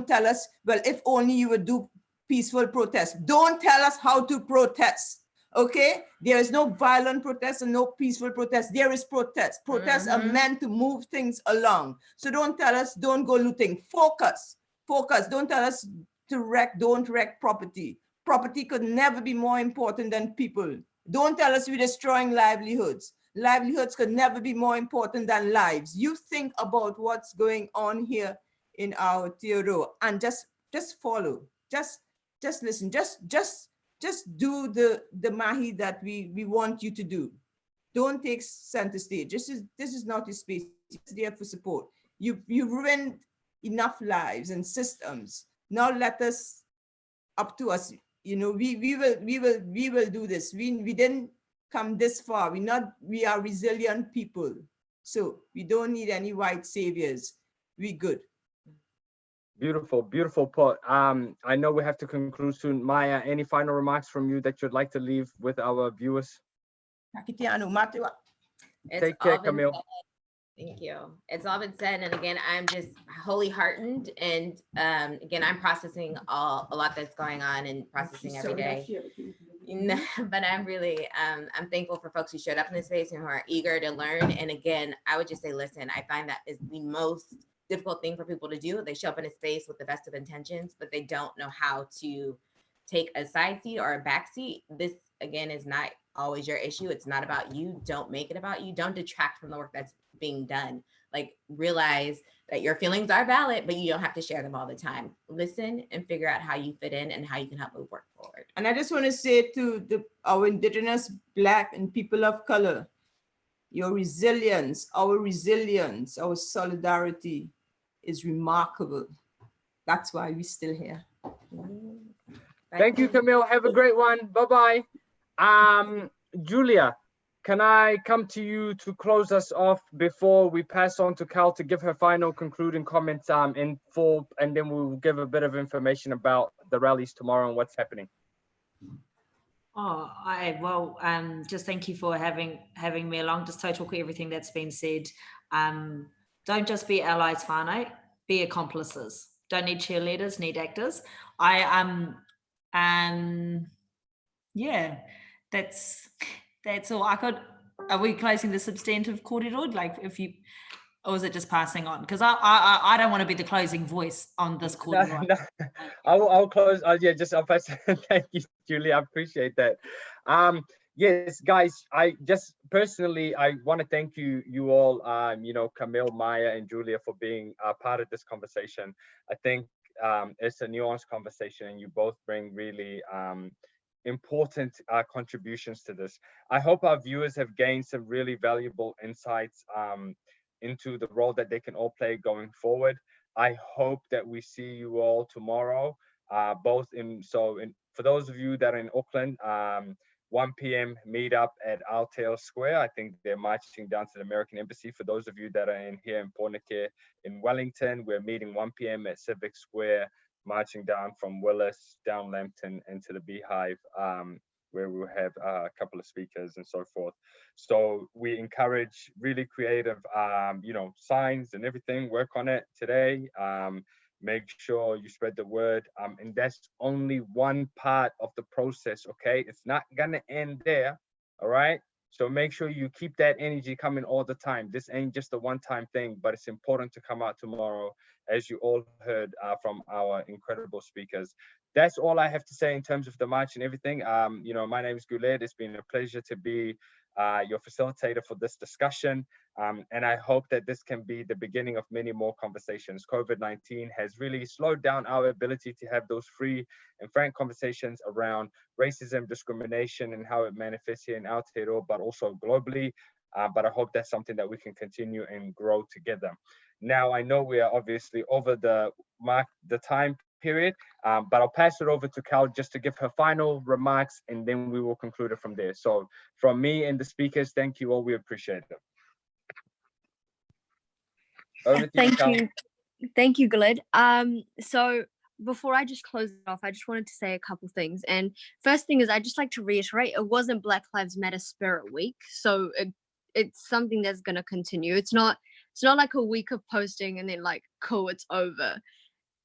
tell us, well, if only you would do peaceful protest. Don't tell us how to protest. Okay, there is no violent protest and no peaceful protest. There is protest. Protests are meant to move things along. So don't tell us, don't go looting. Focus. Don't tell us to don't wreck property. Property could never be more important than people. Don't tell us we're destroying livelihoods. Livelihoods could never be more important than lives. You think about what's going on here in our Aotearoa and just follow. Just listen. Just do the mahi that we want you to do. Don't take center stage. This is not your space. It's there for support. You've ruined enough lives and systems. Now let us, up to us. You know, we will do this. We didn't come this far. We are resilient people. So we don't need any white saviors. We good. Beautiful, beautiful put. I know we have to conclude soon. Maya, any final remarks from you that you'd like to leave with our viewers? It's Take care, Camille. Thank you. It's all been said. And again, I'm just wholly heartened. And again, I'm processing a lot that's going on and processing every day. But I'm really, I'm thankful for folks who showed up in this space and who are eager to learn. And again, I would just say, listen, I find that is the most difficult thing for people to do. They show up in a space with the best of intentions, but they don't know how to take a side seat or a back seat. This, again, is not always your issue. It's not about you. Don't make it about you. Don't detract from the work that's being done. Like, realize that your feelings are valid, but you don't have to share them all the time. Listen and figure out how you fit in and how you can help move work forward. And I just want to say to our Indigenous, Black, and people of color, your resilience, our solidarity is remarkable. That's why we're still here. Thank you, Camille. Have a great one. Bye-bye. Julia, can I come to you to close us off before we pass on to Cal to give her final concluding comments in full, and then we'll give a bit of information about the rallies tomorrow and what's happening. Oh, just thank you for having me along. Just total everything that's been said. Don't just be allies, whānau, be accomplices. Don't need cheerleaders, need actors. Yeah, that's all. Are we closing the substantive kōrero? Like, or is it just passing on? Because I don't want to be the closing voice on this kōrero. No. I'll close. I'll pass. Thank you, Julie. I appreciate that. Yes, guys, I just personally, I want to thank you all, Camille, Maya, and Julia, for being a part of this conversation. I think it's a nuanced conversation, and you both bring really important contributions to this. I hope our viewers have gained some really valuable insights into the role that they can all play going forward. I hope that we see you all tomorrow, for those of you that are in Auckland, 1 p.m. meet up at Aotearoa Square. I think they're marching down to the American Embassy. For those of you that are here in Pōneke in Wellington, we're meeting 1 p.m. at Civic Square, marching down from Willis, down Lambton, into the Beehive, where we'll have a couple of speakers and so forth. So we encourage really creative, signs and everything. Work on it today. Make sure you spread the word. And that's only one part of the process, okay? It's not gonna end there, all right? So make sure you keep that energy coming all the time. This ain't just a one-time thing, but it's important to come out tomorrow, as you all heard from our incredible speakers. That's all I have to say in terms of the march and everything. My name is Guled. It's been a pleasure to be your facilitator for this discussion. And I hope that this can be the beginning of many more conversations. COVID-19 has really slowed down our ability to have those free and frank conversations around racism, discrimination, and how it manifests here in Aotearoa, but also globally. But I hope that's something that we can continue and grow together. Now, I know we are obviously over the time period, but I'll pass it over to Cal just to give her final remarks, and then we will conclude it from there. So from me and the speakers, thank you all. We appreciate it. Over to Thank Cal. you. Thank you, Guled. So before I just close it off, I just wanted to say a couple things. And first thing is, I just like to reiterate, it wasn't Black Lives Matter Spirit Week. So it's something that's going to continue. It's not like a week of posting and then like, cool, it's over.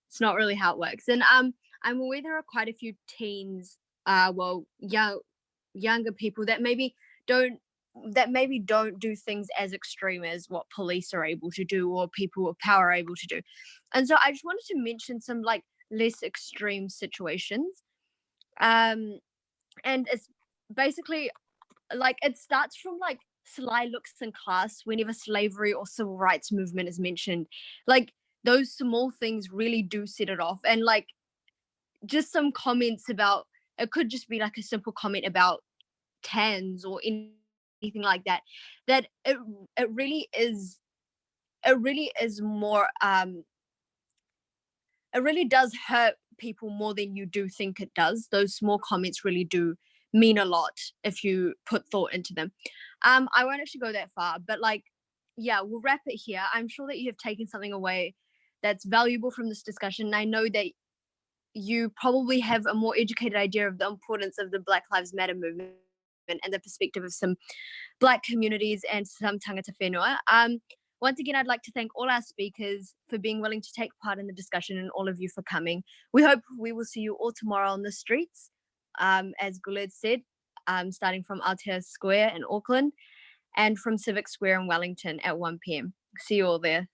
It's not really how it works. And I'm aware there are quite a few teens, younger people that maybe don't do things as extreme as what police are able to do or people with power are able to do. And so I just wanted to mention some like less extreme situations. And it's basically like, it starts from like sly looks in class whenever slavery or civil rights movement is mentioned. Like, those small things really do set it off. And like, just some comments about, it could just be like a simple comment about tans or anything like that, that it really is more, it really does hurt people more than you do think it does. Those small comments really do mean a lot if you put thought into them. I won't actually go that far, but like, yeah, we'll wrap it here. I'm sure that you have taken something away that's valuable from this discussion. And I know that you probably have a more educated idea of the importance of the Black Lives Matter movement and the perspective of some Black communities and some tangata whenua. Once again, I'd like to thank all our speakers for being willing to take part in the discussion and all of you for coming. We hope we will see you all tomorrow on the streets, as Guled said, starting from Aotea Square in Auckland and from Civic Square in Wellington at 1 p.m. See you all there.